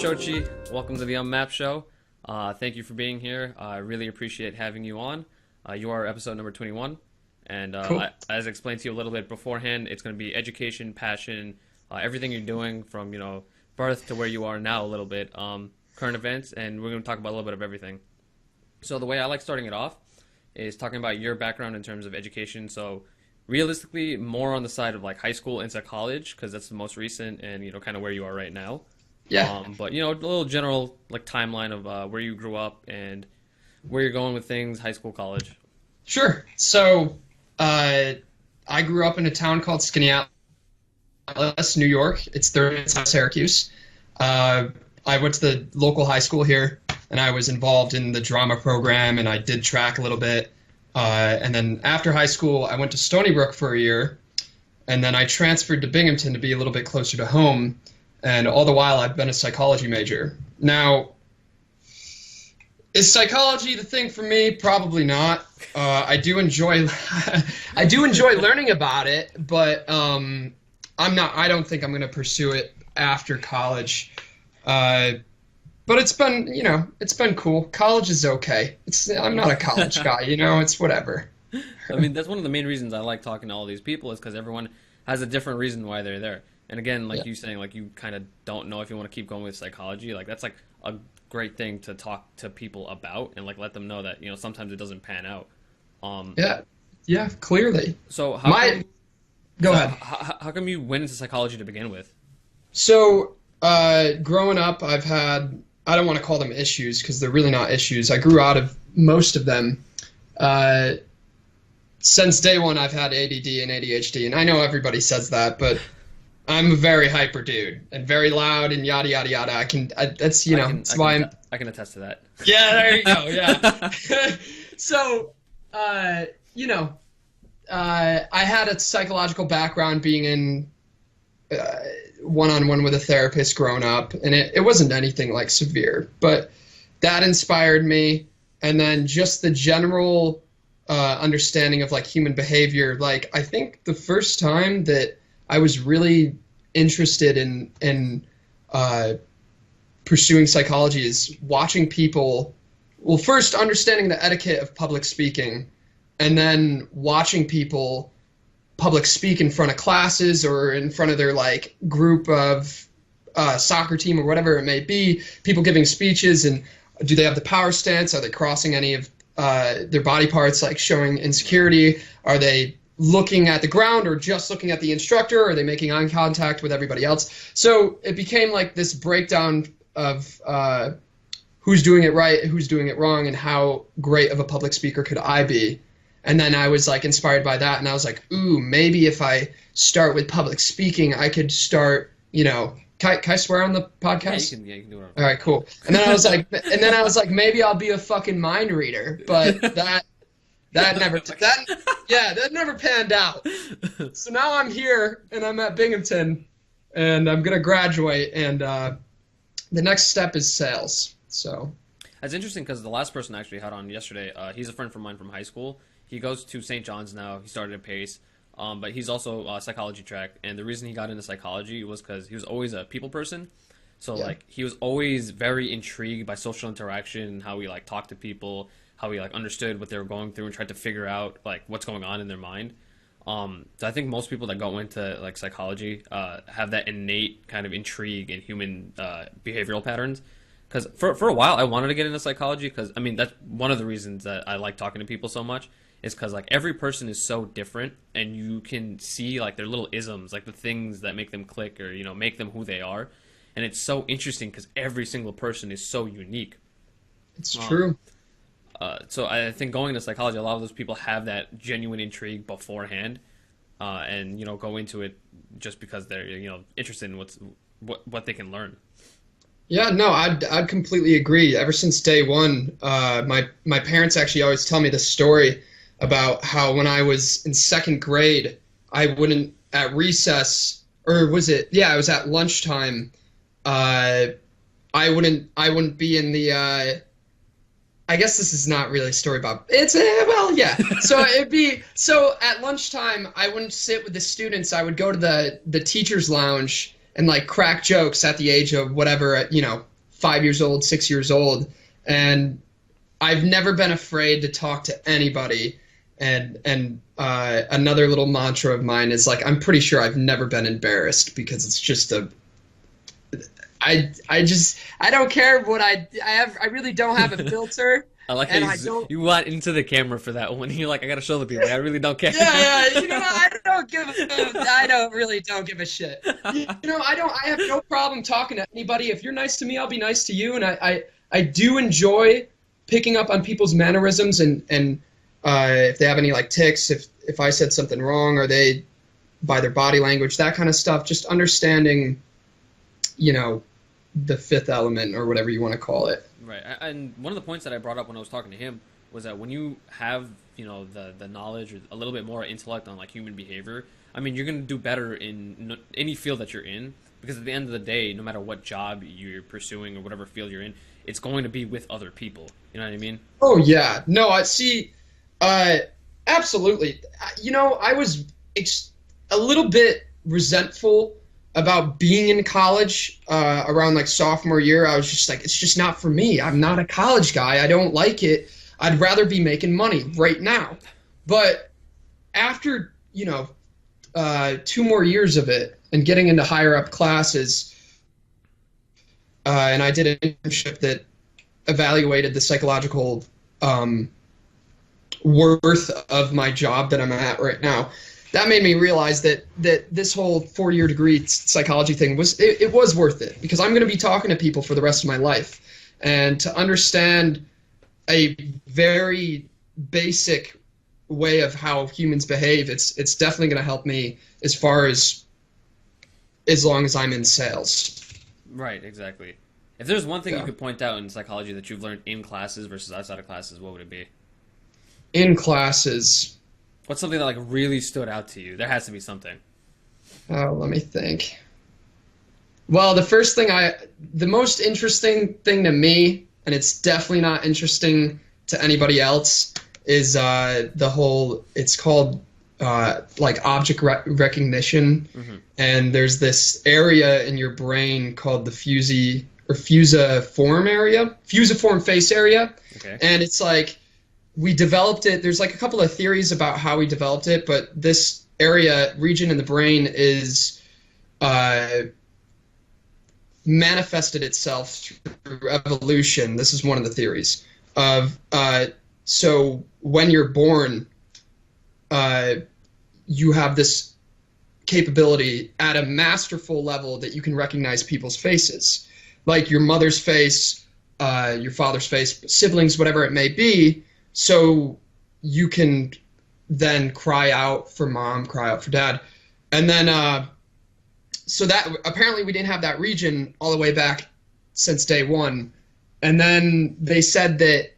Petrocci. Welcome to the Unmapped show. Thank you for being here. I really appreciate having you on. You are episode number 21. And Cool. as I explained to you a little bit beforehand, it's going to be education, passion, everything you're doing from, birth to where you are now a little bit, current events, and we're going to talk about a little bit of everything. So the way I like starting it off is talking about your background in terms of education. So realistically, more on the side of like high school into college, because that's the most recent and, kind of where you are right now. Yeah. But, a little general like timeline of where you grew up and where you're going with things, high school, college. Sure. So, I grew up in a town called Skaneateles, New York. It's 30 minutes out of Syracuse. I went to the local high school here, and I was involved in the drama program, and I did track a little bit. And then after high school, I went to Stony Brook for a year, and then I transferred to Binghamton to be a little bit closer to home. And all the while, I've been a psychology major. Now, is psychology the thing for me? Probably not. I do enjoy learning about it, but I don't think I'm going to pursue it after college. But it's been cool. College is okay. I'm not a college guy, it's whatever. I mean, that's one of the main reasons I like talking to all these people is because everyone has a different reason why they're there. And again, like you saying, like you kind of don't know if you want to keep going with psychology. Like that's like a great thing to talk to people about and like let them know that sometimes it doesn't pan out. Yeah, clearly. So go ahead. How come you went into psychology to begin with? So growing up, I've had, I don't want to call them issues because they're really not issues. I grew out of most of them. Since day one, I've had ADD and ADHD, and I know everybody says that, but I'm a very hyper dude and very loud and yada yada yada. I can attest to that. Yeah, there you go. Yeah. So, I had a psychological background being in one-on-one with a therapist growing up, and it wasn't anything like severe, but that inspired me. And then just the general understanding of like human behavior. Like I think the first time that I was really interested in pursuing psychology is watching people, well, first understanding the etiquette of public speaking, and then watching people public speak in front of classes or in front of their like group of soccer team or whatever it may be, people giving speeches, and do they have the power stance? Are they crossing any of their body parts, like showing insecurity? Are they looking at the ground or just looking at the instructor? Are they making eye contact with everybody else? So it became like this breakdown of who's doing it right, who's doing it wrong, and how great of a public speaker could I be? And then I was like inspired by that, and I was like, ooh, maybe if I start with public speaking, I could start, can I swear on the podcast? Yeah, you can do it. All right, cool. And then I was like, maybe I'll be a fucking mind reader, but that never panned out. So now I'm here and I'm at Binghamton and I'm gonna graduate, and the next step is sales. So that's interesting because the last person I actually had on yesterday, he's a friend from mine from high school. He goes to St. John's now. He started at Pace. But he's also psychology track, and the reason he got into psychology was because he was always a people person. So like he was always very intrigued by social interaction, how we like talked to people, how we like understood what they were going through and tried to figure out like what's going on in their mind. So I think most people that go into like psychology have that innate kind of intrigue in human behavioral patterns. Because for a while I wanted to get into psychology because I mean that's one of the reasons that I like talking to people so much. Is because like every person is so different, and you can see like their little isms, like the things that make them click or make them who they are, and it's so interesting because every single person is so unique. It's true. So I think going to psychology, a lot of those people have that genuine intrigue beforehand, and go into it just because they're interested in what they can learn. Yeah, no, I'd completely agree. Ever since day one, my parents actually always tell me this story about how when I was in second grade, I wouldn't at recess, or was it? Yeah, it was at lunchtime. I wouldn't be in the. I guess this is not really a story about. It's well, yeah. So at lunchtime, I wouldn't sit with the students. I would go to the teachers' lounge and like crack jokes at the age of whatever, 5 years old, 6 years old, and I've never been afraid to talk to anybody. And another little mantra of mine is like, I'm pretty sure I've never been embarrassed, because it's just I don't care what I have. I really don't have a filter. I like how you went into the camera for that one. You're like, I gotta show the people. I really don't care. Yeah, you know, I don't give a shit. You know, I have no problem talking to anybody. If you're nice to me, I'll be nice to you. And I do enjoy picking up on people's mannerisms and if they have any like tics, if I said something wrong, or they, by their body language, that kind of stuff, just understanding, you know, the fifth element, or whatever you want to call it. Right. And one of the points that I brought up when I was talking to him was that when you have, you know, the knowledge or a little bit more intellect on like human behavior, I mean, you're going to do better in any field that you're in, because at the end of the day, no matter what job you're pursuing or whatever field you're in, it's going to be with other people. You know what I mean? Oh yeah. No, I see. Absolutely. You know, I was a little bit resentful about being in college around like sophomore year. I was just like, it's just not for me. I'm not a college guy. I don't like it. I'd rather be making money right now. But after, you know, 2 more years of it and getting into higher up classes, and I did an internship that evaluated the psychological worth of my job that I'm at right now. That made me realize that this whole 4-year degree psychology thing was worth it, because I'm going to be talking to people for the rest of my life, and to understand a very basic way of how humans behave, it's definitely going to help me as long as I'm in sales. Right, exactly. If there's one thing you could point out in psychology that you've learned in classes versus outside of classes, what would it be? In classes. What's something that like really stood out to you? There has to be something. Oh, let me think. Well, the most interesting thing to me, and it's definitely not interesting to anybody else, is it's called like object recognition. Mm-hmm. And there's this area in your brain called the fusiform face area. Okay. And it's like, we developed it. There's like a couple of theories about how we developed it, but this region in the brain is manifested itself through evolution. This is one of the theories of so when you're born, you have this capability at a masterful level that you can recognize people's faces, like your mother's face, your father's face, siblings, whatever it may be. So you can then cry out for mom, cry out for dad. And then, so that apparently we didn't have that region all the way back since day one. And then they said that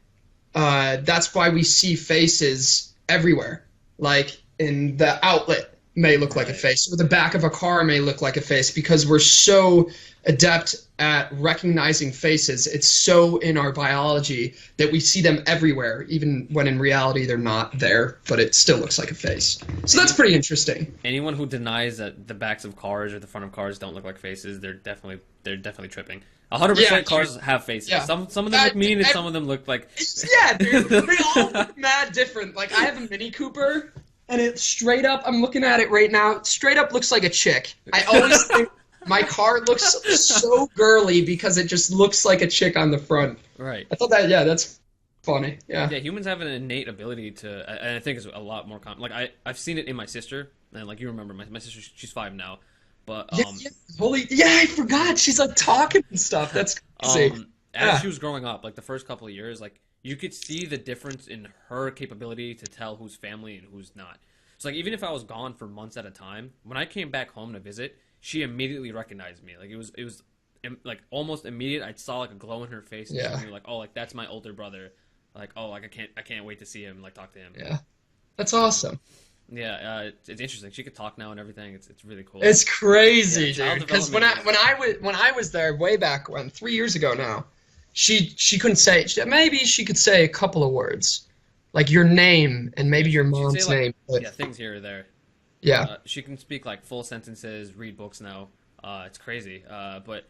that's why we see faces everywhere. Like in the outlet may look like a face, or the back of a car may look like a face, because we're so adept at recognizing faces. It's so in our biology that we see them everywhere, even when in reality they're not there, but it still looks like a face. So that's pretty interesting. Anyone who denies that the backs of cars or the front of cars don't look like faces, they're definitely tripping. 100% cars have faces. Yeah. Some of them look mean, and some of them look like... Yeah, dude. They all look mad different. Like, I have a Mini Cooper, and it straight up, I'm looking at it right now, straight up looks like a chick. I always think my car looks so girly because it just looks like a chick on the front. Right. I thought that's funny. Yeah. Yeah, humans have an innate ability to, and I think it's a lot more common. Like, I've seen it in my sister, and like you remember, my sister, she's 5 now. But I forgot. She's like talking and stuff. That's crazy. As she was growing up, like the first couple of years, like you could see the difference in her capability to tell who's family and who's not. So like even if I was gone for months at a time, when I came back home to visit, she immediately recognized me. Like it was like almost immediate. I saw like a glow in her face, and she knew like, oh, like that's my older brother. Like, oh, like I can't wait to see him, like talk to him. Yeah, that's awesome. Yeah, it's interesting. She could talk now and everything. It's really cool. It's crazy, dude. Because when I was there way back when, 3 years ago now, she couldn't say. Maybe she could say a couple of words, like your name and maybe your mom's name. But, yeah, things here or there. Yeah. She can speak like full sentences, read books now. It's crazy. But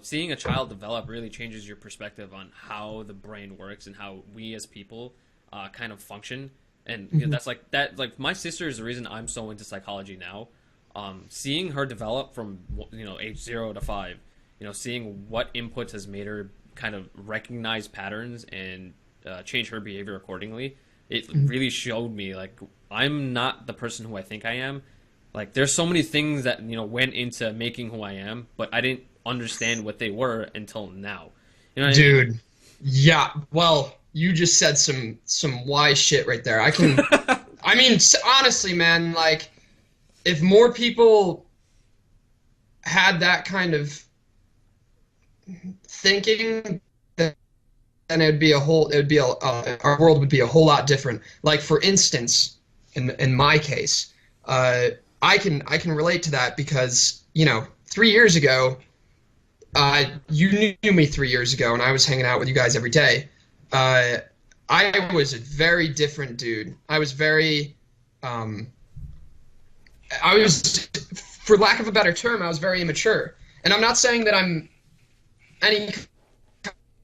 seeing a child develop really changes your perspective on how the brain works and how we as people kind of function. And that's like that. Like my sister is the reason I'm so into psychology now. Seeing her develop from age 0 to 5, seeing what inputs has made her kind of recognize patterns and change her behavior accordingly. It really showed me like I'm not the person who I think I am. Like there's so many things that went into making who I am, but I didn't understand what they were until now. You know what I mean? Dude, yeah. Well, you just said some wise shit right there. I mean, honestly, man, like if more people had that kind of thinking, then our world would be a whole lot different. Like for instance, in my case, I can relate to that because 3 years ago, you knew me 3 years ago, and I was hanging out with you guys every day. I was a very different dude. I was very, for lack of a better term, I was very immature. And I'm not saying that I'm any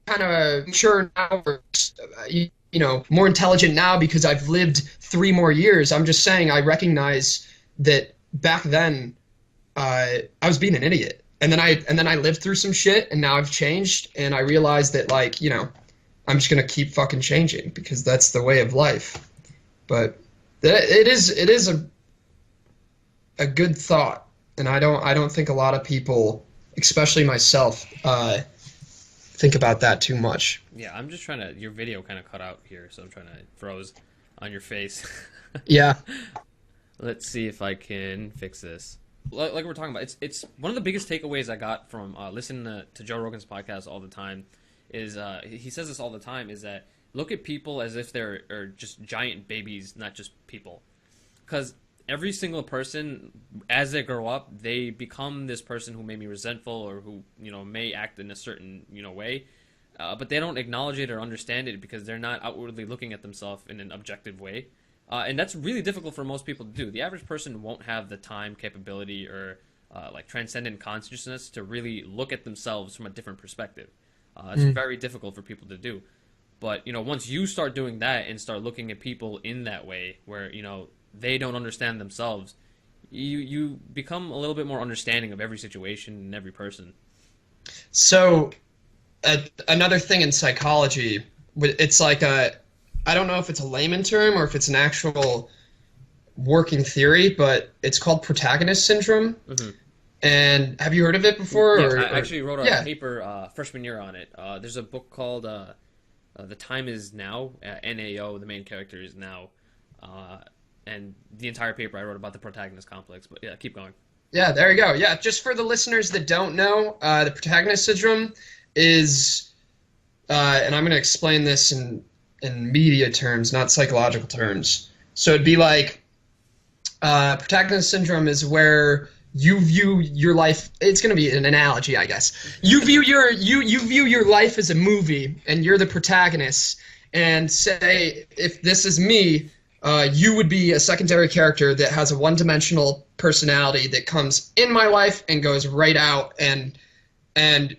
kind of mature now or, more intelligent now because I've lived 3 more years. I'm just saying I recognize that back then I was being an idiot. And then I lived through some shit, and now I've changed, and I realized that I'm just gonna keep fucking changing because that's the way of life. But it is a good thought, and I don't think a lot of people, especially myself, think about that too much. Yeah, I'm just trying to. Your video kind of cut out here, so I'm trying to froze on your face. Yeah. Let's see if I can fix this. Like we're talking about, it's one of the biggest takeaways I got from listening to Joe Rogan's podcast all the time. Is he says this all the time, is that look at people as if they're just giant babies, not just people. Because every single person, as they grow up, they become this person who may be resentful or who may act in a certain way, but they don't acknowledge it or understand it because they're not outwardly looking at themselves in an objective way. And that's really difficult for most people to do. The average person won't have the time, capability, or transcendent consciousness to really look at themselves from a different perspective. It's very difficult for people to do. But, once you start doing that and start looking at people in that way where, they don't understand themselves, you become a little bit more understanding of every situation and every person. So, another thing in psychology, it's like I don't know if it's a layman term or if it's an actual working theory, but it's called protagonist syndrome. Mm-hmm. And have you heard of it before? Yeah, I actually wrote a paper freshman year on it. There's a book called The Time Is Now. NAO, the main character is now. And the entire paper I wrote about the protagonist complex. But yeah, keep going. Yeah, there you go. Yeah, just for the listeners that don't know, the protagonist syndrome is, and I'm going to explain this in media terms, not psychological terms. So it'd be like protagonist syndrome is where you view your life. It's going to be an analogy, I guess. You view your life as a movie, and you're the protagonist. And say, if this is me, you would be a secondary character that has a one-dimensional personality that comes in my life and goes right out. And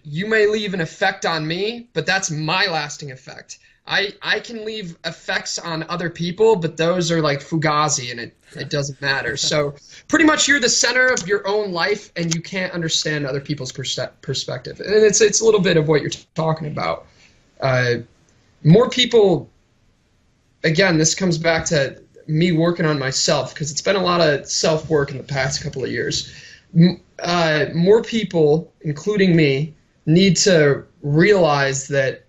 you may leave an effect on me, but that's my lasting effect. I can leave effects on other people, but those are like fugazi, and it doesn't matter. So pretty much you're the center of your own life, and you can't understand other people's perspective. And it's a little bit of what you're talking about. More people, again, this comes back to me working on myself, because it's been a lot of self-work in the past couple of years. More people, including me, need to realize that,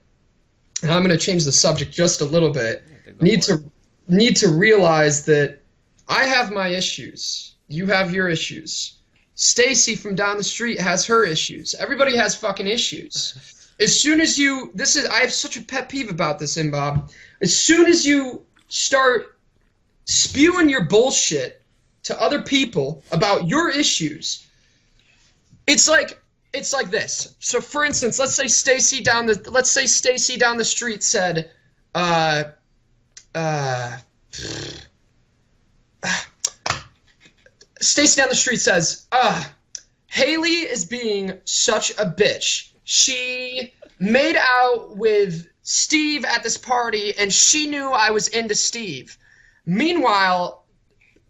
and I'm going to change the subject just a little bit, need to realize that I have my issues. You have your issues. Stacy from down the street has her issues. Everybody has fucking issues. As soon as I have such a pet peeve about this, Bob. As soon as you start spewing your bullshit to other people about your issues, it's like this. So, for instance, let's say Stacy down the street said, Stacy down the street says, Haley is being such a bitch. She made out with Steve at this party, and she knew I was into Steve. Meanwhile,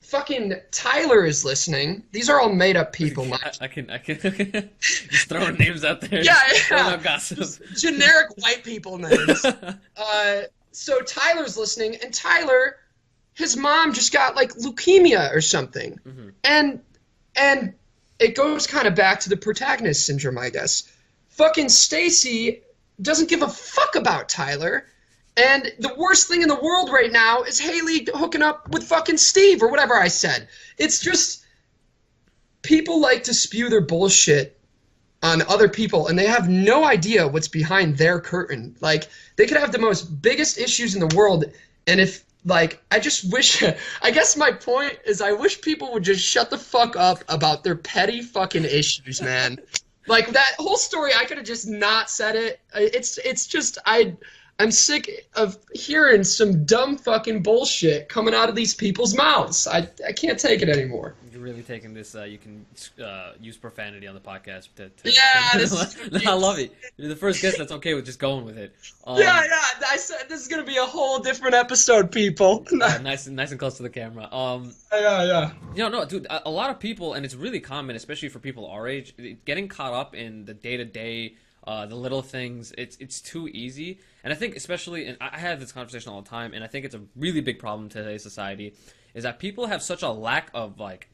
fucking Tyler is listening. These are all made up people, Mike. I can just throwing names out there. Yeah, Throwing yeah. out gossip. Just generic white people names. So Tyler's listening, and Tyler, his mom just got like leukemia or something, and it goes kind of back to the protagonist syndrome, I guess. Fucking Stacy doesn't give a fuck about Tyler. And the worst thing in the world right now is Haley hooking up with fucking Steve or whatever I said. It's just people like to spew their bullshit on other people, and they have no idea what's behind their curtain. Like, they could have the most biggest issues in the world, and if, like, I just wish, I guess my point is I wish people would just shut the fuck up about their petty fucking issues, man. Like, that whole story, I could have just not said it. It's just, I'm sick of hearing some dumb fucking bullshit coming out of these people's mouths. I can't take it anymore. You're really taking this. You can use profanity on the podcast. I love it. You're the first guest that's okay with just going with it. Yeah. I said this is gonna be a whole different episode, people. Nice and close to the camera. Yeah. No, dude. A lot of people, and it's really common, especially for people our age, getting caught up in the day-to-day. The little things, it's too easy. And I think especially, and I have this conversation all the time, and I think it's a really big problem in today's society, is that people have such a lack of like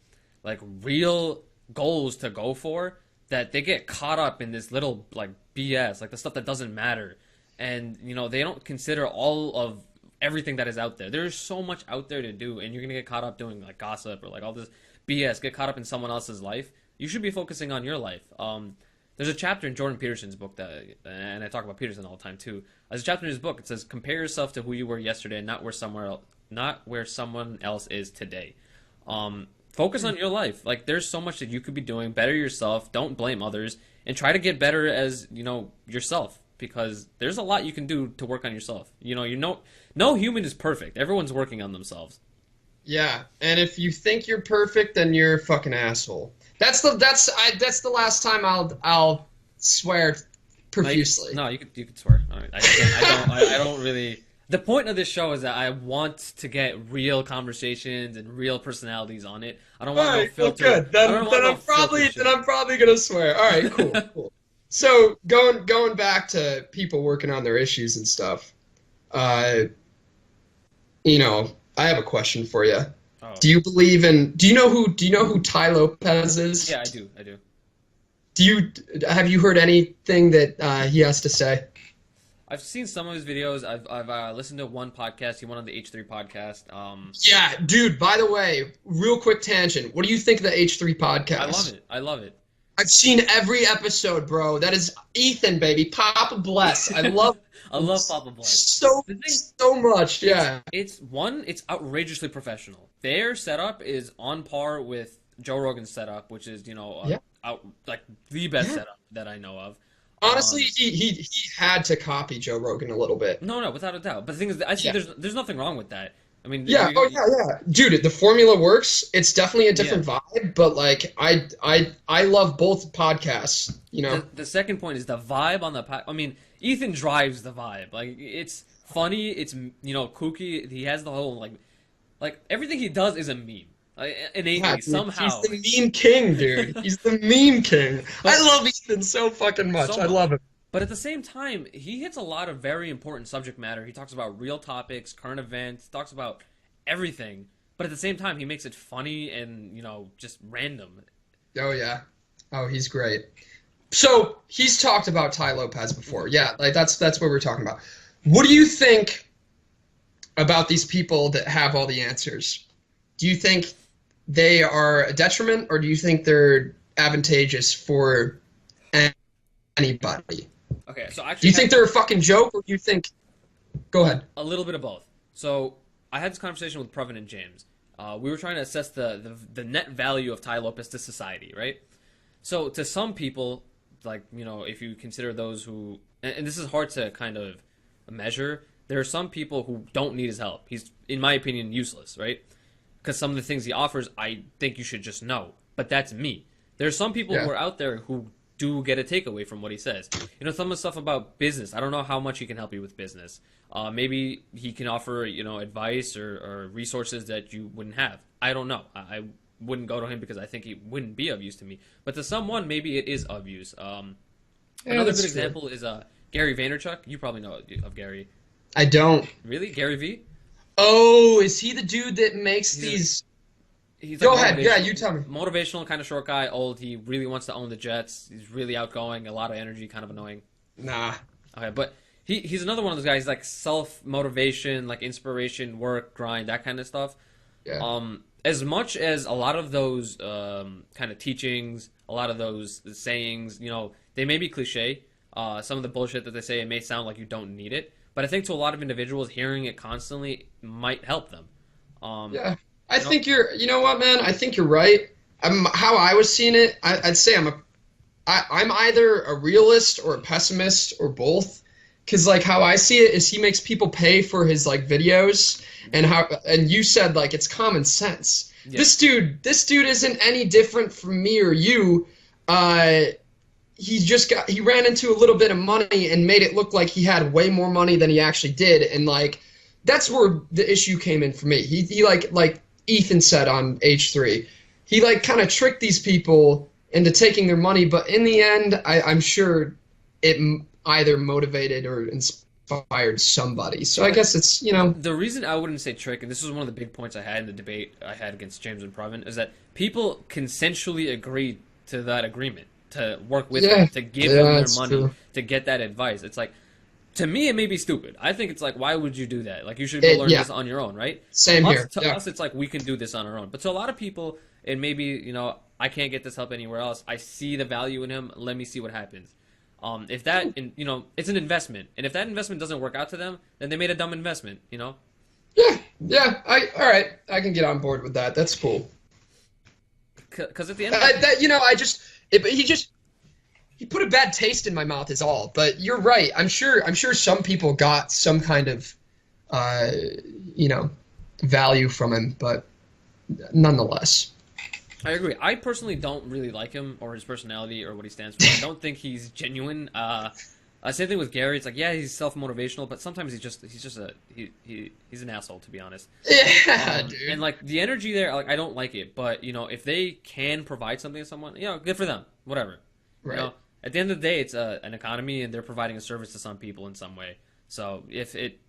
real goals to go for that they get caught up in this little like BS, like the stuff that doesn't matter. And, they don't consider all of everything that is out there. There's so much out there to do, and you're going to get caught up doing like gossip or like all this BS, get caught up in someone else's life. You should be focusing on your life. There's a chapter in Jordan Peterson's book and I talk about Peterson all the time too. There's a chapter in his book. It says, "Compare yourself to who you were yesterday, not where someone else is today." Focus on your life. Like, there's so much that you could be doing. Better yourself. Don't blame others, and try to get better as yourself. Because there's a lot you can do to work on yourself. No human is perfect. Everyone's working on themselves. Yeah, and if you think you're perfect, then you're a fucking asshole. That's the last time I'll swear profusely. No, you could swear. I don't really. The point of this show is that I want to get real conversations and real personalities on it. I don't want no filter. Well, good. Then I'm probably gonna swear. All right, cool. So going back to people working on their issues and stuff, I have a question for you. Oh. Do you know who Ty Lopez is? Yeah, I do. Have you heard anything that he has to say? I've seen some of his videos. I've listened to one podcast. He went on the H3 podcast. Yeah, dude, by the way, real quick tangent. What do you think of the H3 podcast? I love it. I've seen every episode, bro. That is Ethan, baby. Papa Bless. I love Papa Bless. So much, yeah. It's outrageously professional. Their setup is on par with Joe Rogan's setup, which is, the best setup that I know of. Honestly, he had to copy Joe Rogan a little bit. No, without a doubt. But the thing is, I see there's nothing wrong with that. I mean, yeah. Dude, the formula works. It's definitely a different vibe, but like I love both podcasts. The second point is the vibe on the I mean, Ethan drives the vibe. Like, it's funny. It's kooky. He has the whole like everything he does is a meme. Innately, somehow. He's the meme king, dude. He's the meme king. I love Ethan so fucking much. I love him. But at the same time, he hits a lot of very important subject matter. He talks about real topics, current events, talks about everything. But at the same time, he makes it funny and, just random. Oh, yeah. Oh, he's great. So, he's talked about Ty Lopez before. Yeah, like that's what we're talking about. What do you think about these people that have all the answers? Do you think they are a detriment, or do you think they're advantageous for anybody? Okay, so actually, do you think they're a fucking joke, or do you think? Go ahead. A little bit of both. So I had this conversation with Previn and James. We were trying to assess the net value of Ty Lopez to society, right? So to some people, like, if you consider those who, and this is hard to kind of measure, there are some people who don't need his help. He's, in my opinion, useless, right? Because some of the things he offers, I think you should just know. But that's me. There's some people Yeah. who are out there who do get a takeaway from what he says. Some of the stuff about business. I don't know how much he can help you with business. Maybe he can offer, advice or resources that you wouldn't have. I don't know. I wouldn't go to him because I think he wouldn't be of use to me. But to someone, maybe it is of use. Another good example is Gary Vaynerchuk. You probably know of Gary. I don't. Really? Gary V? Oh, is he the dude that makes these? He's Go like ahead. Yeah, you tell me. Motivational, kind of short guy, old. He really wants to own the Jets. He's really outgoing, a lot of energy, kind of annoying. Nah. Okay, but he's another one of those guys, like self-motivation, like inspiration, work, grind, that kind of stuff. Yeah. As much as a lot of those kind of teachings, a lot of those sayings, they may be cliche. Some of the bullshit that they say, it may sound like you don't need it. But I think to a lot of individuals, hearing it constantly might help them. Yeah. I think you know what, man? I think you're right. How I was seeing it, I'd say I'm either a realist or a pessimist or both. Because, like, how I see it is he makes people pay for his, like, videos, and you said, like, it's common sense. Yeah. This dude isn't any different from me or you. He ran into a little bit of money and made it look like he had way more money than he actually did, and, like, that's where the issue came in for me. He like Ethan said on H3, he, like, kind of tricked these people into taking their money, but in the end, I'm sure it either motivated or inspired somebody. So I guess it's, The reason I wouldn't say trick, and this was one of the big points I had in the debate I had against James and Previn, is that people consensually agreed to that agreement, to work with them, to give them their money, to get that advice. It's like, to me, it may be stupid. I think it's like, why would you do that? Like, you should go learn this on your own, right? Same here. To us, it's like, we can do this on our own. But to a lot of people, it may be, I can't get this help anywhere else. I see the value in him. Let me see what happens. If that, it's an investment. And if that investment doesn't work out to them, then they made a dumb investment, Yeah. All right. I can get on board with that. That's cool. Because at the end of he put a bad taste in my mouth is all. But you're right. I'm sure some people got some kind of, value from him. But nonetheless. I agree. I personally don't really like him or his personality or what he stands for. I don't think he's genuine. Same thing with Gary. It's like, yeah, he's self-motivational, but sometimes he's an asshole, to be honest. Yeah, dude. And like the energy there, like I don't like it. But if they can provide something to someone, good for them. Whatever. Right. At the end of the day, it's an economy, and they're providing a service to some people in some way. So if it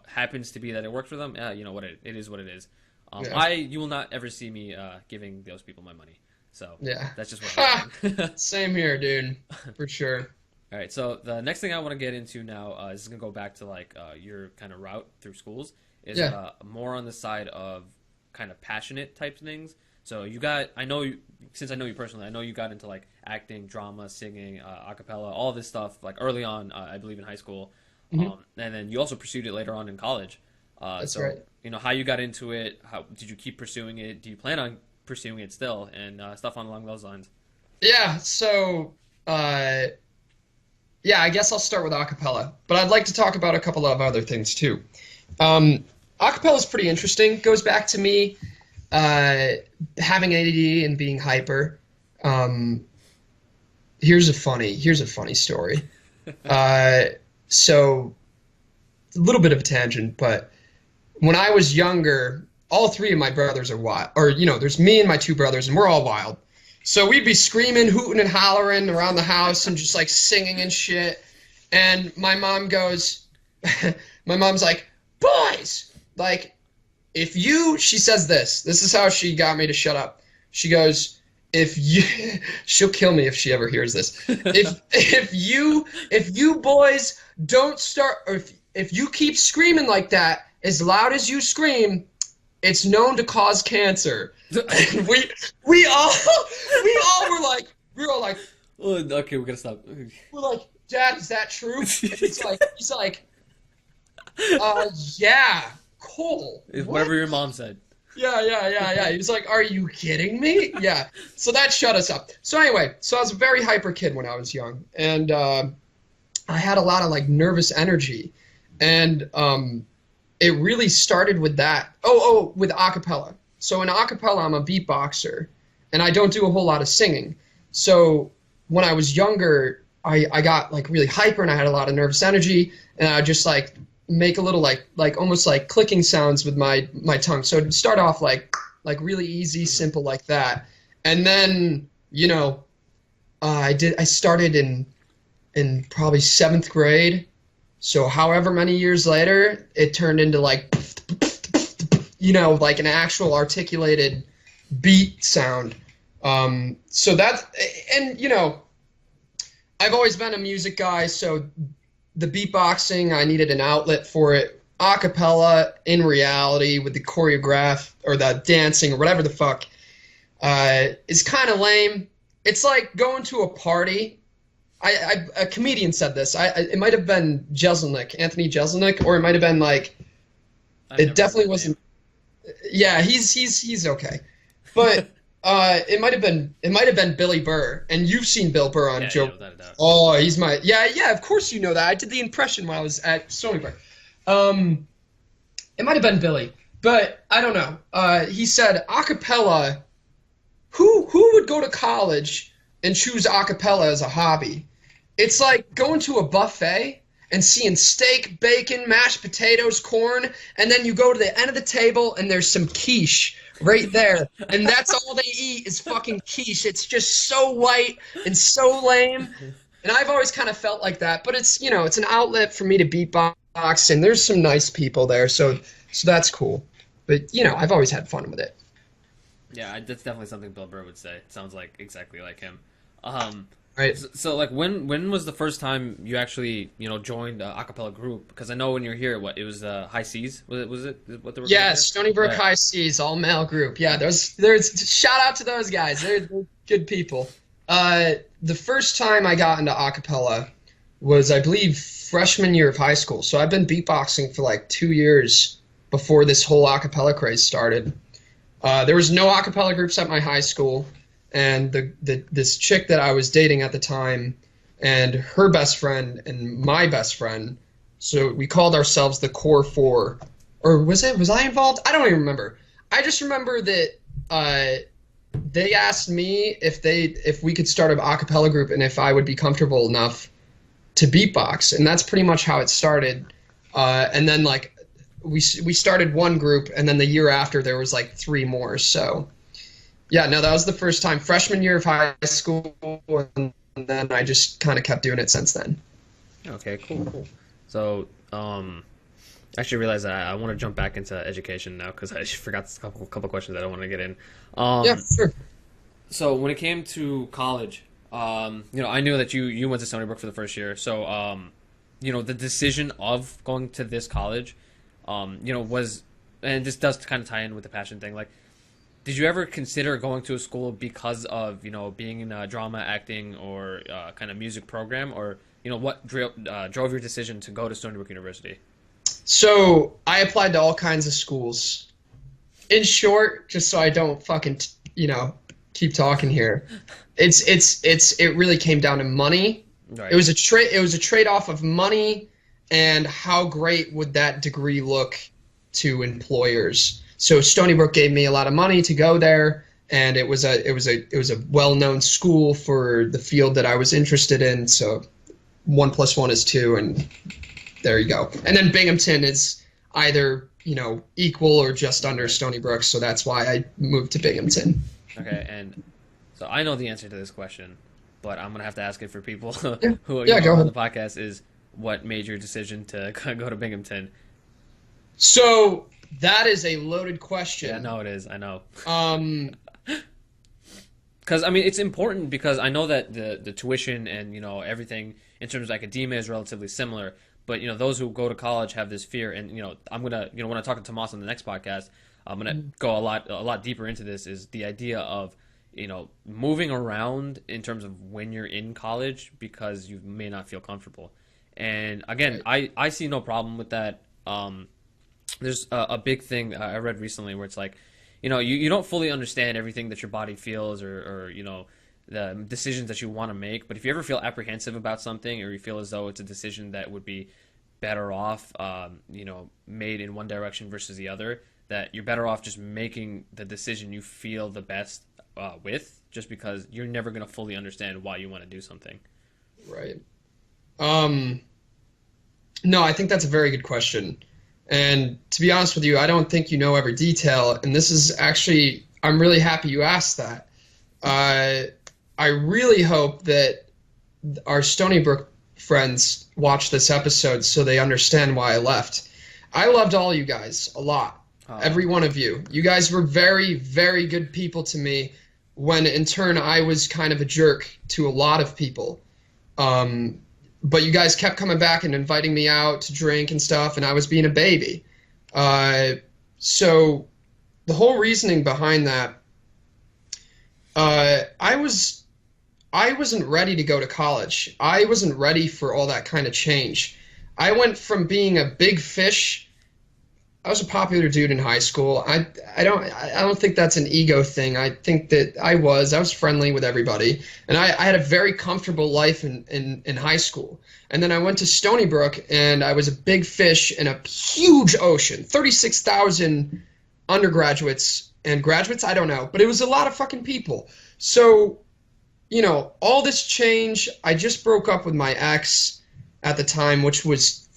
happens to be that it works for them, it is what it is. You will not ever see me giving those people my money. So that's just what I'm doing. Same here, dude. For sure. All right, so the next thing I want to get into now is going to go back to like your kind of route through schools. Is more on the side of kind of passionate type things. So since I know you personally, I know you got into like acting, drama, singing, a cappella, all this stuff like early on, I believe in high school. Mm-hmm. And then you also pursued it later on in college. That's right. How you got into it, how did you keep pursuing it? Do you plan on pursuing it still? And stuff along those lines. Yeah, so, I guess I'll start with a cappella. But I'd like to talk about a couple of other things, too. A cappella is pretty interesting. It goes back to me having ADD and being hyper. Here's a funny story. So, a little bit of a tangent, but when I was younger, all three of my brothers are wild. Or, there's me and my two brothers, and we're all wild. So we'd be screaming, hooting, and hollering around the house and just, like, singing and shit. And my mom's like, boys, like, she says this is how she got me to shut up. She goes, she'll kill me if she ever hears this. If you boys don't start, or if you keep screaming like that, as loud as you scream, it's known to cause cancer. And we all were like, oh, okay, we're gonna stop. We're like, Dad, is that true? And he's like, yeah, cool. Whatever your mom said. Yeah. He was like, are you kidding me? Yeah. So that shut us up. So anyway, I was a very hyper kid when I was young, and I had a lot of like nervous energy, and it really started with that. With acapella. So in acapella, I'm a beatboxer, and I don't do a whole lot of singing. So when I was younger, I got like really hyper and I had a lot of nervous energy, and I just like make a little like almost like clicking sounds with my tongue. So it'd start off like really easy, simple like that, and then I started in probably seventh grade. So however many years later, it turned into like like an actual articulated beat sound. So that's and I've always been a music guy, so the beatboxing, I needed an outlet for it. A cappella, in reality, with the choreograph or the dancing or whatever the fuck, is kind of lame. It's like going to a party. A comedian said this. It might have been Jeselnik, Anthony Jeselnik, or it might have been like. It definitely wasn't. Yeah, he's okay, but it might have been Billy Burr, and you've seen Bill Burr on Joe. Yeah, without a doubt. Oh, he's my yeah. Of course you know that. I did the impression when I was at Stony Brook. It might have been Billy, but I don't know. He said a cappella. Who would go to college and choose a cappella as a hobby? It's like going to a buffet and seeing steak, bacon, mashed potatoes, corn, and then you go to the end of the table and there's some quiche right there, and that's all they eat is fucking quiche. It's just so white and so lame, and I've always kind of felt like that. But it's it's an outlet for me to beatbox, and there's some nice people there, so that's cool. But I've always had fun with it. Yeah, that's definitely something Bill Burr would say. It sounds like exactly like him. Right. So like when was the first time you actually joined a cappella group? Because I know when you're here, it was High Seas. Was it what they were? Yeah, Stony Brook High Seas, all male group. Yeah, there's shout out to those guys. They're good people. The first time I got into a cappella was, I believe, freshman year of high school. So I've been beatboxing for like 2 years before this whole a cappella craze started. There was no a cappella groups at my high school. And this chick that I was dating at the time, and her best friend and my best friend, so we called ourselves the Core Four, or was I involved? I don't even remember. I just remember that they asked me if we could start an a cappella group and if I would be comfortable enough to beatbox, and that's pretty much how it started. And then like we started one group, and then the year after there was like 3 more. So. Yeah, no, that was the first time, freshman year of high school, and then I just kind of kept doing it since then. Okay, cool. So, I actually realized that I want to jump back into education now because I forgot a couple questions that I want to get in. Yeah, sure. So when it came to college, I knew that you went to Stony Brook for the first year. So, the decision of going to this college, was, and this does kind of tie in with the passion thing, like. Did you ever consider going to a school because of being in a drama, acting, or kind of music program, or what drove your decision to go to Stony Brook University? So I applied to all kinds of schools. In short, just so I don't fucking keep talking here, it really came down to money. Right. It was a trade off of money and how great would that degree look to employers. So Stony Brook gave me a lot of money to go there, and it was a well-known school for the field that I was interested in. So 1 + 1 is 2, and there you go. And then Binghamton is either equal or just under Stony Brook, so that's why I moved to Binghamton. Okay, and so I know the answer to this question, but I'm gonna have to ask it for people who go are on ahead. the podcast. Is what made your decision to go to Binghamton? So. That is a loaded question. Yeah, no, it is. I know. Because I mean, it's important because I know that the tuition and everything in terms of academia is relatively similar. But those who go to college have this fear, and I'm gonna when I talk to Tomas on the next podcast, I'm gonna go a lot deeper into this. Is the idea of moving around in terms of when you're in college because you may not feel comfortable. And again, I see no problem with that. There's a big thing I read recently where it's like, you don't fully understand everything that your body feels or the decisions that you want to make. But if you ever feel apprehensive about something or you feel as though it's a decision that would be better off, made in one direction versus the other, that you're better off just making the decision you feel the best with just because you're never going to fully understand why you want to do something. Right. No, I think that's a very good question. And to be honest with you, I don't think you know every detail. And this is actually, I'm really happy you asked that. I really hope that our Stony Brook friends watch this episode so they understand why I left. I loved all you guys a lot. Every one of you. You guys were very, very good people to me when in turn I was kind of a jerk to a lot of people. But you guys kept coming back and inviting me out to drink and stuff, and I was being a baby. So the whole reasoning behind that, I wasn't ready to go to college. I wasn't ready for all that kind of change. I went from being a big fish. I was a popular dude in high school. I don't think that's an ego thing. I think that I was friendly with everybody, and I had a very comfortable life in high school. And then I went to Stony Brook, and I was a big fish in a huge ocean, 36,000 undergraduates and graduates. I don't know, but it was a lot of fucking people. So, you know, all this change. I just broke up with my ex at the time, which was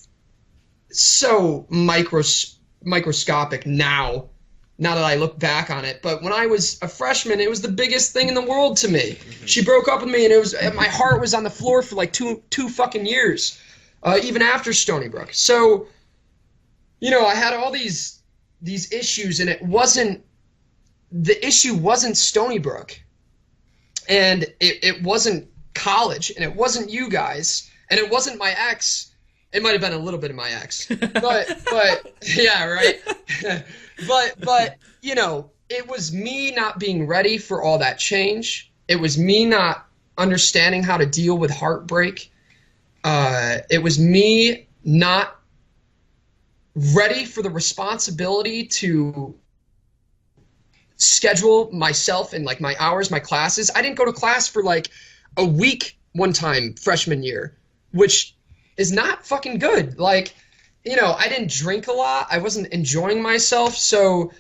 so microscopic now that I look back on it. But when I was a freshman, it was the biggest thing in the world to me. Mm-hmm. She broke up with me, and my heart was on the floor for like two fucking years, even after Stony Brook. So, you know, I had all these issues, and the issue wasn't Stony Brook, and it wasn't college, and it wasn't you guys, and it wasn't my ex. It might have been a little bit of my ex, but yeah, right. but you know, it was me not being ready for all that change. It was me not understanding how to deal with heartbreak. It was me not ready for the responsibility to schedule myself and like my hours, my classes. I didn't go to class for like a week one time freshman year, which is not fucking good. Like, you know, I didn't drink a lot. I wasn't enjoying myself. So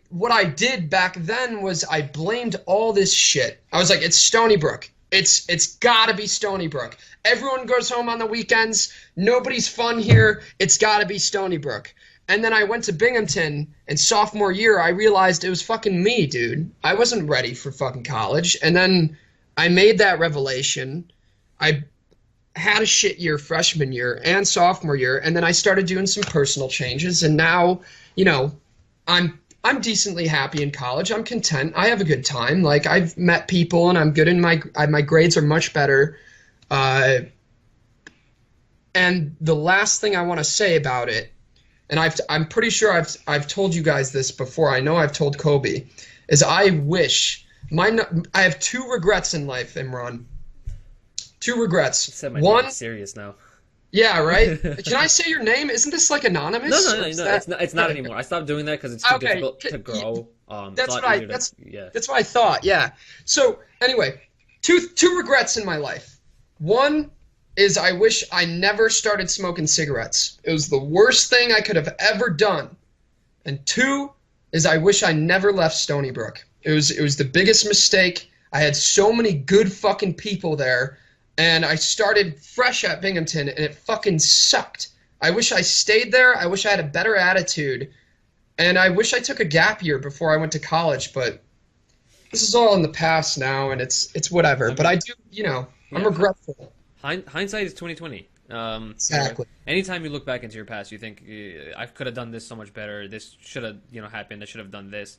what I did back then was I blamed all this shit. I was like, it's Stony Brook. It's gotta be Stony Brook. Everyone goes home on the weekends. Nobody's fun here. It's gotta be Stony Brook. And then I went to Binghamton, and sophomore year, I realized it was fucking me, dude. I wasn't ready for fucking college. And then I made that revelation. I had a shit year freshman year and sophomore year, and then I started doing some personal changes, and now, you know, I'm decently happy in college. I'm content. I have a good time. Like, I've met people, and I'm good in my grades are much better. And the last thing I want to say about it, and I'm pretty sure I've told you guys this before. I know I've told Kobe, is I wish I have two regrets in life, Imran. Two regrets. One, serious now. Yeah, right? Can I say your name? Isn't this like anonymous? No. It's not anymore. I stopped doing that because it's too difficult to grow. That's what I thought. Yeah. So anyway, two regrets in my life. One is I wish I never started smoking cigarettes. It was the worst thing I could have ever done. And two is I wish I never left Stony Brook. It was the biggest mistake. I had so many good fucking people there. And I started fresh at Binghamton, and it fucking sucked. I wish I stayed there. I wish I had a better attitude. And I wish I took a gap year before I went to college. But this is all in the past now, and it's whatever. But I do, you know, I'm regretful. Hindsight is 20/20. Exactly. Anytime you look back into your past, you think, I could have done this so much better. This should have, happened. I should have done this.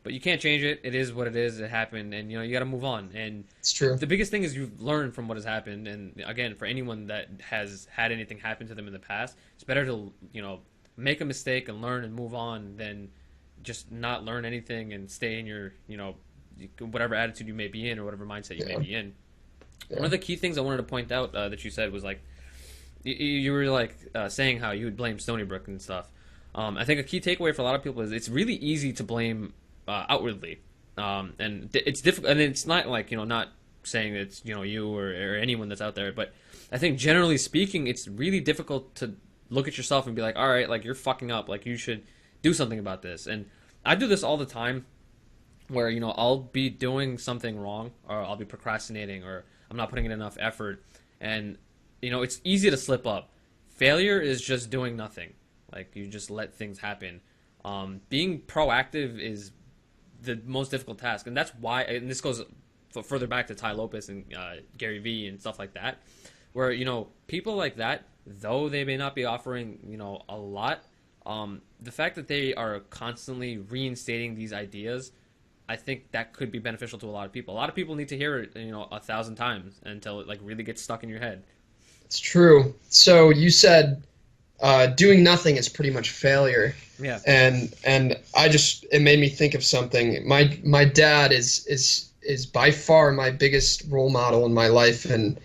But you can't change it. It is what it is. It happened, and you got to move on. And it's true. The biggest thing is you've learned from what has happened. And again, for anyone that has had anything happen to them in the past, it's better to make a mistake and learn and move on than just not learn anything and stay in your whatever attitude you may be in or whatever mindset you may be in. Yeah. One of the key things I wanted to point out that you said was like you were like saying how you would blame Stony Brook and stuff. I think a key takeaway for a lot of people is it's really easy to blame outwardly, and it's difficult, and it's not like not saying it's you or anyone that's out there, but I think generally speaking, it's really difficult to look at yourself and be like, all right, like you're fucking up, like you should do something about this. And I do this all the time where, you know, I'll be doing something wrong, or I'll be procrastinating, or I'm not putting in enough effort, and, you know, it's easy to slip up. Failure is just doing nothing. Like, you just let things happen. Being proactive is the most difficult task, and that's why, and this goes further back to Ty Lopez and Gary Vee and stuff like that, where, you know, people like that, though they may not be offering, you know, a lot, the fact that they are constantly reinstating these ideas, I think that could be beneficial to a lot of people. A lot of people need to hear it, you know, 1,000 times until it, like, really gets stuck in your head. It's true. So you said doing nothing is pretty much failure. Yeah. And it made me think of something. My dad is by far my biggest role model in my life, and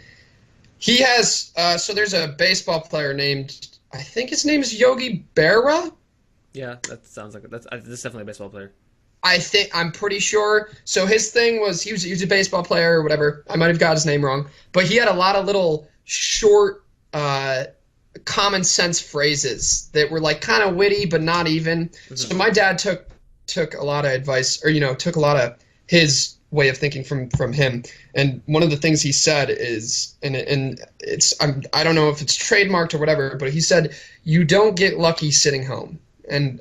he has so there's a baseball player named, I think his name is Yogi Berra. Yeah, that sounds like this is definitely a baseball player. I'm pretty sure. So his thing was he was a baseball player or whatever. I might have got his name wrong, but he had a lot of little short common sense phrases that were like kind of witty but not even. Mm-hmm. So my dad took a lot of advice, or, you know, took a lot of his way of thinking from him. And one of the things he said is, and it's I don't know if it's trademarked or whatever, but he said, you don't get lucky sitting home. And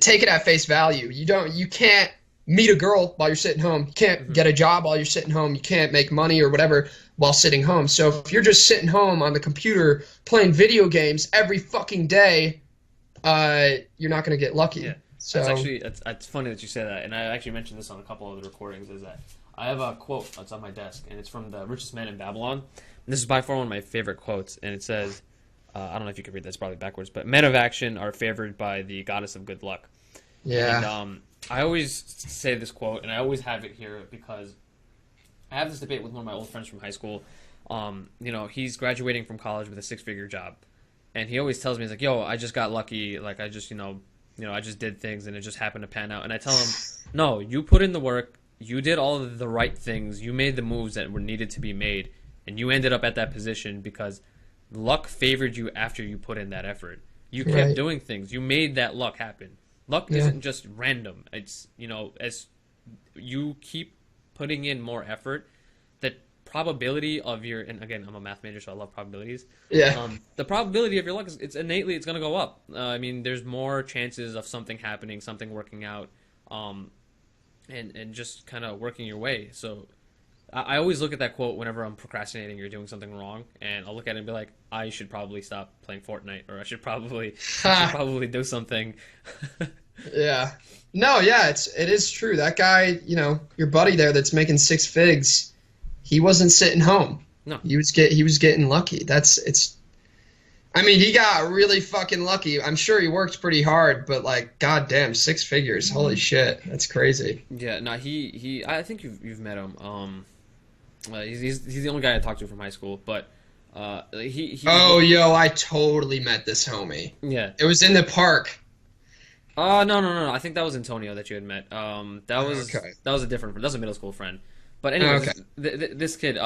take it at face value. You can't meet a girl while you're sitting home. You can't get a job while you're sitting home. You can't make money or whatever while sitting home. So if you're just sitting home on the computer playing video games every fucking day, you're not going to get lucky. Yeah. So that's actually, it's funny that you say that, and I actually mentioned this on a couple of the recordings, is that I have a quote that's on my desk, and it's from The Richest Man in Babylon. And this is by far one of my favorite quotes, and it says, I don't know if you can read this, probably backwards, but men of action are favored by the goddess of good luck. Yeah. And I always say this quote, and I always have it here because I have this debate with one of my old friends from high school. You know, he's graduating from college with a 6-figure job, and he always tells me, he's like, yo, I just got lucky, like, I just, I just did things and it just happened to pan out. And I tell him, no, you put in the work, you did all of the right things, you made the moves that were needed to be made, and you ended up at that position because luck favored you after you put in that effort. You kept doing things. You made that luck happen. Luck isn't just random. It's, as you keep putting in more effort, the probability of your, and again, I'm a math major, so I love probabilities. Yeah. The probability of your luck, it's innately, it's going to go up. I mean, there's more chances of something happening, something working out, and just kind of working your way. So I always look at that quote whenever I'm procrastinating or doing something wrong, and I'll look at it and be like, I should probably stop playing Fortnite, or I should probably do something. Yeah. No, yeah, it is true. That guy, your buddy there that's making 6 figs, he wasn't sitting home. No. He was getting lucky. He got really fucking lucky. I'm sure he worked pretty hard, but like, goddamn, 6 figures. Holy shit. That's crazy. Yeah, no, he I think you've met him. He's the only guy I talked to from high school, but he yo, I totally met this homie. Yeah. It was in the park. No. I think that was Antonio that you had met. That was a different friend. That was a middle school friend. But anyway, this kid,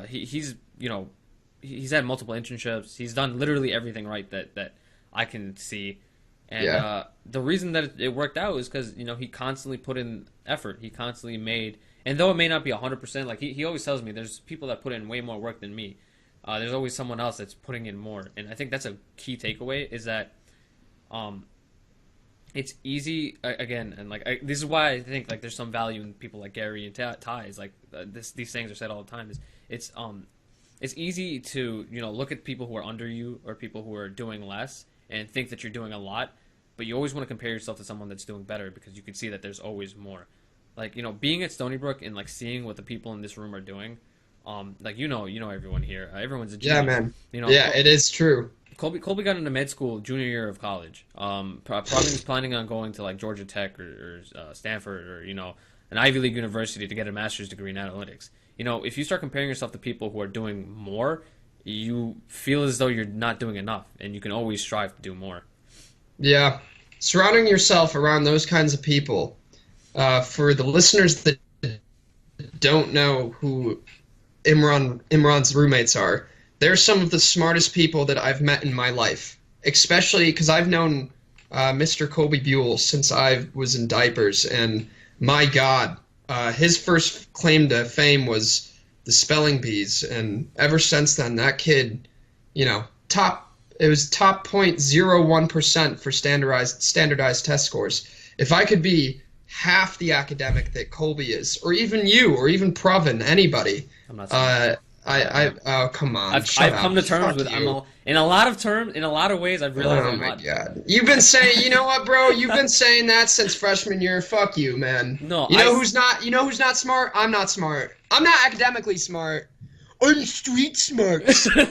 he's had multiple internships. He's done literally everything right that I can see. And the reason that it worked out is because, he constantly put in effort. He constantly made, and though it may not be 100%, like he always tells me, there's people that put in way more work than me. There's always someone else that's putting in more. And I think that's a key takeaway, is that it's easy, again, and this is why I think like there's some value in people like Gary and Ty's, like these things are said all the time, is it's easy to look at people who are under you or people who are doing less and think that you're doing a lot, but you always want to compare yourself to someone that's doing better, because you can see that there's always more. Like, being at Stony Brook and like seeing what the people in this room are doing, like everyone here, everyone's a genius. Yeah, man. Yeah, it is true. Colby got into med school junior year of college. Probably was planning on going to like Georgia Tech or Stanford or an Ivy League university to get a master's degree in analytics. If you start comparing yourself to people who are doing more, you feel as though you're not doing enough, and you can always strive to do more. Yeah, surrounding yourself around those kinds of people. For the listeners that don't know who Imran's roommates are, they're some of the smartest people that I've met in my life, especially because I've known Mr. Colby Buell since I was in diapers, and my God, his first claim to fame was the spelling bees, and ever since then, that kid, it was top 0.01% for standardized test scores. If I could be half the academic that Colby is, or even you, or even Pravin, anybody, I'm not saying oh, come on. I've come to terms with in a lot of ways I've realized Oh I'm my not. God. You've been saying, you know what, bro? You've been saying that since freshman year. Fuck you, man. No, who's not smart? I'm not smart. I'm not academically smart. I'm street smart.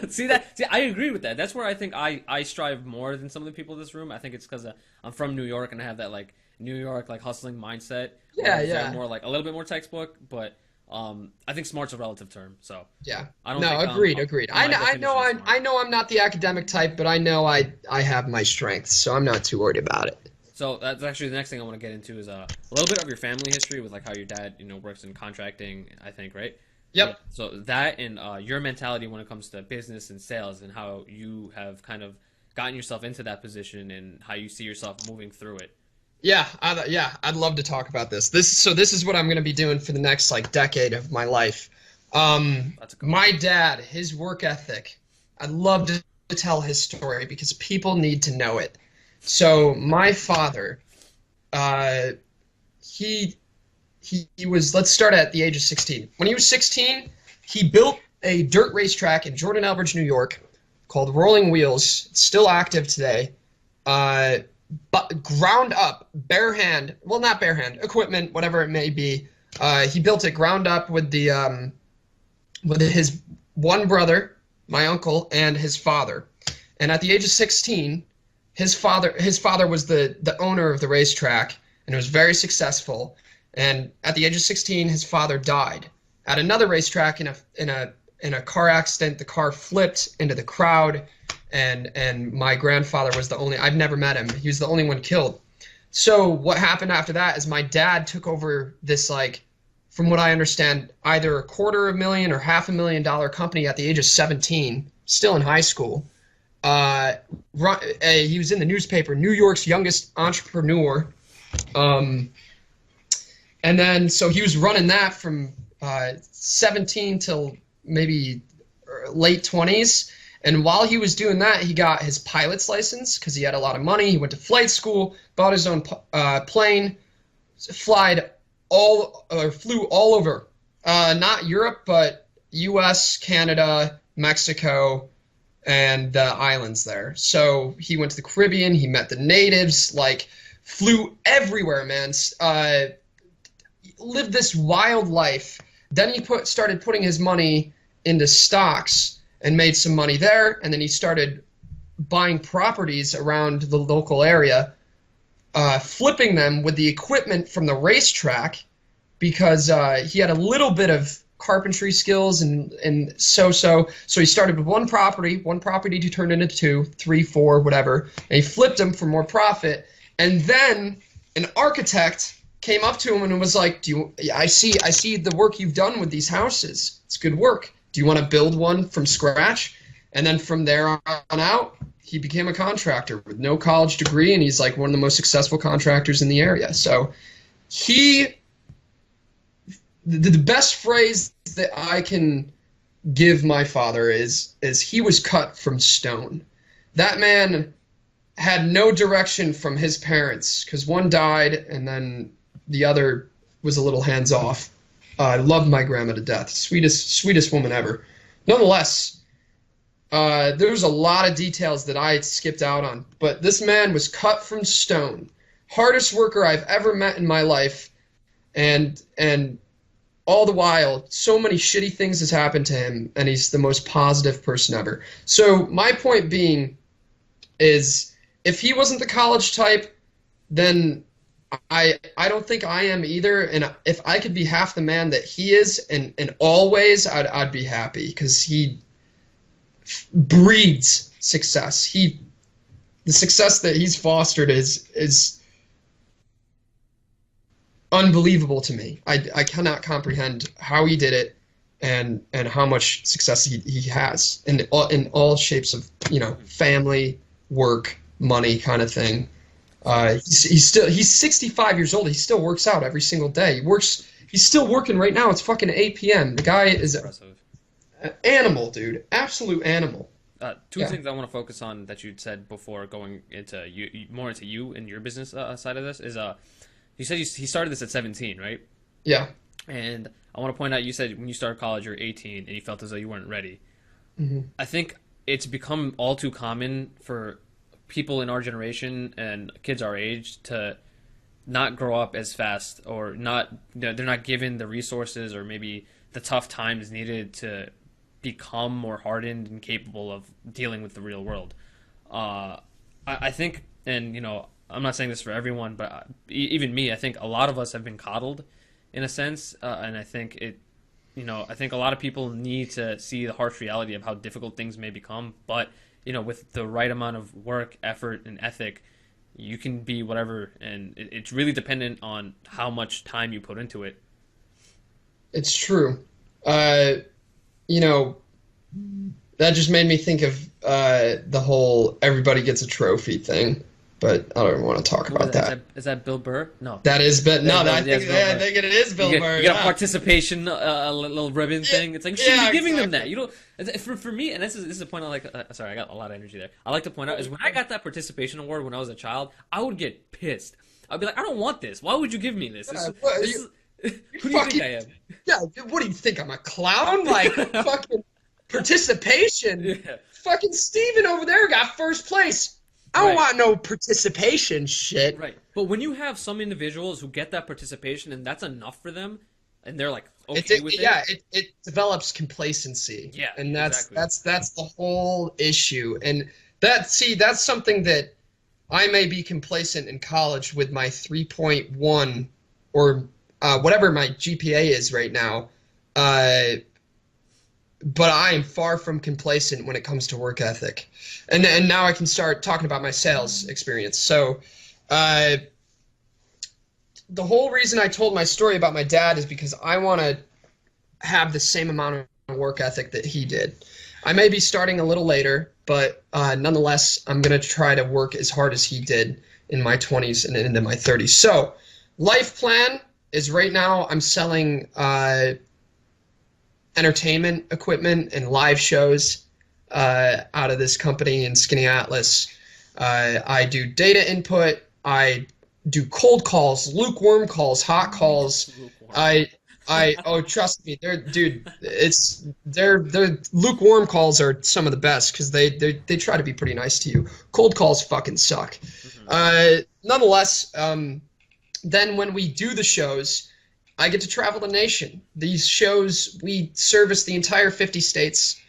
See, I agree with that. That's where I think I strive more than some of the people in this room. I think it's because I'm from New York and I have that like New York like hustling mindset. Yeah. More like a little bit more textbook, but I think smart's a relative term. So Yeah. I don't. No, think, agreed. my definition is smart. I know I'm not the academic type, but I know I have my strengths, so I'm not too worried about it. So that's actually the next thing I want to get into is a little bit of your family history with like how your dad works in contracting. I think right. Yep. So that and your mentality when it comes to business and sales and how you have kind of gotten yourself into that position and how you see yourself moving through it. Yeah, I'd love to talk about this. This is what I'm going to be doing for the next like decade of my life. My dad, his work ethic. I'd love to tell his story because people need to know it. So my father, he was, let's start at the age of 16. When he was 16, he built a dirt racetrack in Jordan Elbridge, New York called Rolling Wheels. It's still active today. But ground up, not bare hand, equipment, whatever it may be. He built it ground up with his one brother, my uncle, and his father. And at the age of 16, his father was the owner of the racetrack, and it was very successful. And at the age of 16, his father died at another racetrack in a car accident. The car flipped into the crowd. And my grandfather was the only, I've never met him. He was the only one killed. So what happened after that is my dad took over this, like, from what I understand, either $250,000 or $500,000 company at the age of 17, still in high school. He was in the newspaper, New York's youngest entrepreneur. And then, so he was running that from 17 till maybe late 20s. And while he was doing that, he got his pilot's license because he had a lot of money. He went to flight school, bought his own plane, flew all over, not Europe, but U.S., Canada, Mexico, and the islands there. So he went to the Caribbean. He met the natives, like flew everywhere, man. Lived this wild life. Then he started putting his money into stocks and made some money there, and then he started buying properties around the local area, flipping them with the equipment from the racetrack because he had a little bit of carpentry skills and so he started with one property to turn into 2, 3, 4, whatever, and he flipped them for more profit. And then an architect came up to him and was like, I see the work you've done with these houses. It's good work. Do you want to build one from scratch? And then from there on out, he became a contractor with no college degree, and he's like one of the most successful contractors in the area. So the best phrase that I can give my father is he was cut from stone. That man had no direction from his parents because one died and then the other was a little hands off. I loved my grandma to death. Sweetest woman ever. Nonetheless, there's a lot of details that I skipped out on, but this man was cut from stone. Hardest worker I've ever met in my life, and all the while, so many shitty things has happened to him, and he's the most positive person ever. So my point being is, if he wasn't the college type, then I don't think I am either, and if I could be half the man that he is in all ways, I'd be happy, because he breeds success. The success that he's fostered is unbelievable to me. I cannot comprehend how he did it and how much success he has in all shapes of, family, work, money kind of thing. He's 65 years old. He still works out every single day. He's still working right now. It's fucking 8 p.m. The guy is an animal, dude. Absolute animal. Two things I want to focus on that you'd said before going into more into you and your business side of this is you said he started this at 17, right? Yeah. And I want to point out, you said when you started college you were 18 and you felt as though you weren't ready. Mm-hmm. I think it's become all too common for people in our generation and kids our age to not grow up as fast, or they're not given the resources or maybe the tough times needed to become more hardened and capable of dealing with the real world. I think, and I'm not saying this for everyone, but even me, I think a lot of us have been coddled in a sense, and I think I think a lot of people need to see the harsh reality of how difficult things may become, but with the right amount of work, effort, and ethic, you can be whatever, and it's really dependent on how much time you put into it. It's true. That just made me think of the whole everybody gets a trophy thing, but I don't want to talk about that. Is that Bill Burr? No. That is Bill. No, I think it is Bill Burr. You get a participation, a little ribbon thing. It's like, you shouldn't be giving them that. For me, and this is a point I like. Sorry, I got a lot of energy there. I like to point out is when I got that participation award when I was a child, I would get pissed. I'd be like, I don't want this. Why would you give me this? Who do you think I am? Yeah, what do you think? I'm a clown? Like, fucking participation? Yeah. Fucking Steven over there got first place. I don't want no participation shit. Right. But when you have some individuals who get that participation and that's enough for them, and they're like, okay with it. Yeah, it develops complacency. Yeah, and that's exactly. the whole issue. And that's something that I may be complacent in college with my 3.1 or whatever my GPA is right now. But I am far from complacent when it comes to work ethic. And now I can start talking about my sales experience. So the whole reason I told my story about my dad is because I want to have the same amount of work ethic that he did. I may be starting a little later, but nonetheless, I'm going to try to work as hard as he did in my 20s and into my 30s. So life plan is right now I'm selling entertainment equipment and live shows out of this company in Skinny Atlas. I do data input. I do cold calls, lukewarm calls, hot calls. Oh, trust me, their lukewarm calls are some of the best because they try to be pretty nice to you. Cold calls fucking suck. Mm-hmm. Nonetheless, then when we do the shows, I get to travel the nation. These shows, we service the entire 50 states.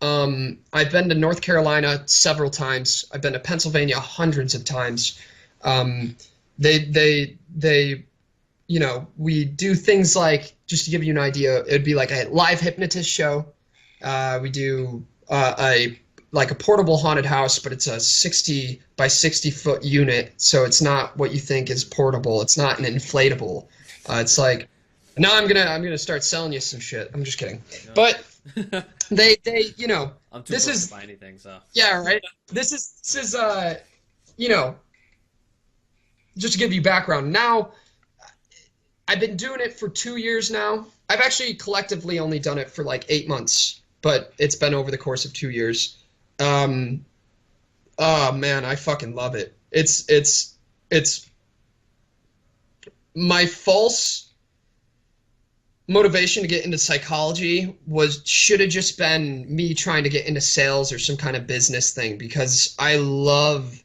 I've been to North Carolina several times. I've been to Pennsylvania hundreds of times. We do things like, just to give you an idea, it would be like a live hypnotist show. We do a portable haunted house, but it's a 60 by 60 foot unit, so it's not what you think is portable. It's not an inflatable. It's like, now I'm gonna start selling you some shit. I'm just kidding. No. But they I'm too broke to buy anything, so. Yeah, right. This is just to give you background. Now, I've been doing it for 2 years now. I've actually collectively only done it for like 8 months, but it's been over the course of 2 years. Oh man, I fucking love it. It's my false motivation to get into psychology should have just been me trying to get into sales or some kind of business thing, because I love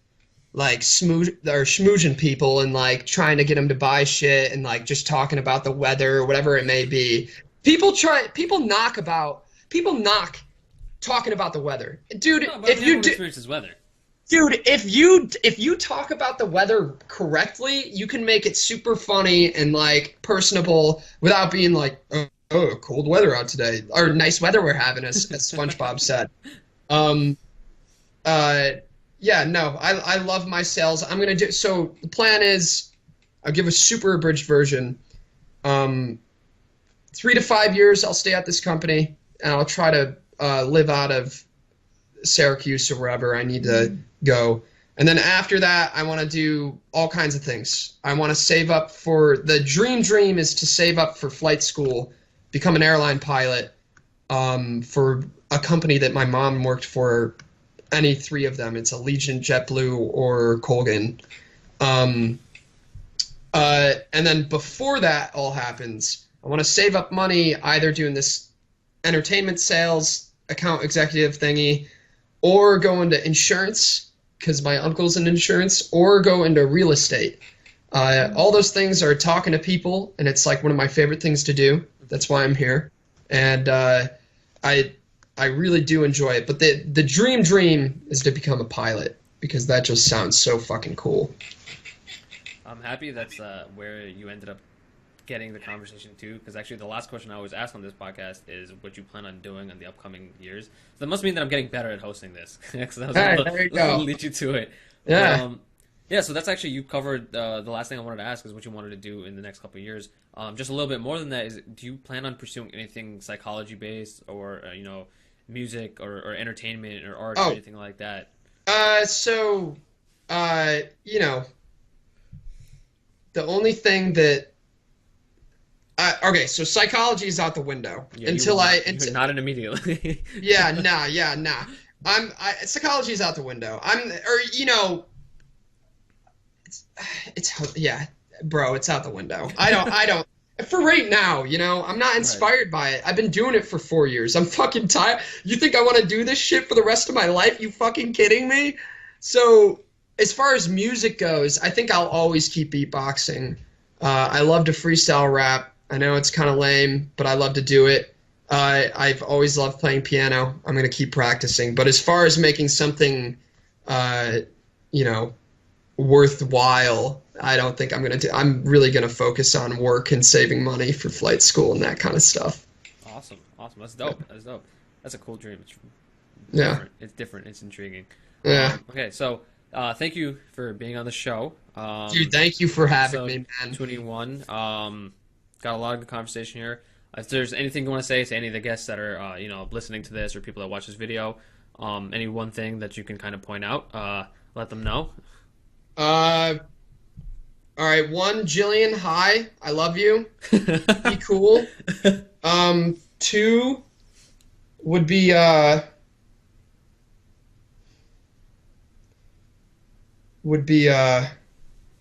like schmoozing people and like trying to get them to buy shit and like just talking about the weather or whatever it may be. People knock talking about the weather, dude. No, if you experiences weather. Dude, if you talk about the weather correctly, you can make it super funny and like personable without being like, oh, cold weather out today, or nice weather we're having, as SpongeBob said. Yeah, no, I love my sales. So the plan is, I'll give a super abridged version. 3 to 5 years, I'll stay at this company and I'll try to live out of Syracuse or wherever I need to go. And then after that, I want to do all kinds of things. I want to save up for the dream is to save up for flight school, become an airline pilot for a company that my mom worked for, any three of them. It's Allegiant, JetBlue, or Colgan. And then before that all happens, I want to save up money either doing this entertainment sales account executive thingy or go into insurance because my uncle's in insurance, or go into real estate. All those things are talking to people, and it's like one of my favorite things to do. That's why I'm here. And I really do enjoy it. But the dream is to become a pilot because that just sounds so fucking cool. I'm happy that's where you ended up getting the conversation too, because actually the last question I always ask on this podcast is what you plan on doing in the upcoming years. So that must mean that I'm getting better at hosting this. There you go. Lead you to it. Yeah. Yeah, so that's actually, you covered the last thing I wanted to ask is what you wanted to do in the next couple of years. Just a little bit more than that is, do you plan on pursuing anything psychology based or music or entertainment or art or anything like that? The only thing that so psychology is out the window not immediately. Nah. Psychology is out the window. It's out the window. I don't. For right now, I'm not inspired by it. I've been doing it for 4 years. I'm fucking tired. You think I want to do this shit for the rest of my life? You fucking kidding me? So, as far as music goes, I think I'll always keep beatboxing. I love to freestyle rap. I know it's kind of lame, but I love to do it. I've always loved playing piano. I'm going to keep practicing. But as far as making something, worthwhile, I don't think I'm going to do. I'm really going to focus on work and saving money for flight school and that kind of stuff. Awesome. That's dope. That's a cool dream. It's different. It's intriguing. Yeah. Okay, so thank you for being on the show. Dude, thank you for having me, man. 21. Got a lot of good conversation here. If there's anything you want to say to any of the guests that are listening to this or people that watch this video, any one thing that you can kind of point out, let them know. All right. 1, Jillian, hi. I love you. Be cool. 2 would be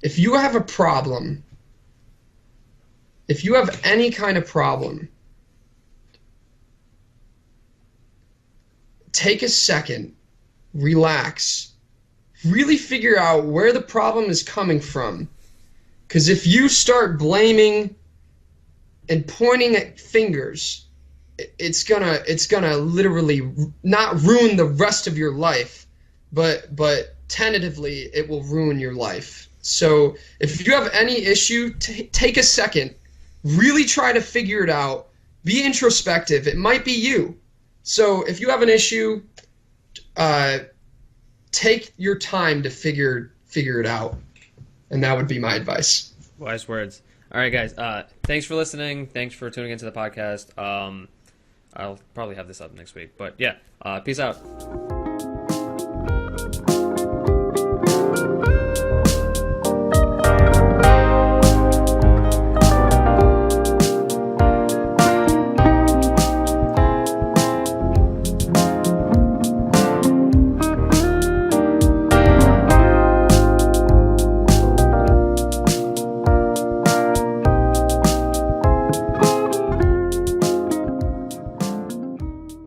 if you have a problem, if you have any kind of problem, take a second, relax, really figure out where the problem is coming from. Because if you start blaming and pointing at fingers, it's gonna literally not ruin the rest of your life, but tentatively it will ruin your life. So if you have any issue, take a second, really try to figure it out, be introspective. It might be you. So if you have an issue, take your time to figure it out. And that would be my advice. Wise words. All right, guys. Thanks for listening. Thanks for tuning into the podcast. I'll probably have this up next week. But yeah, peace out.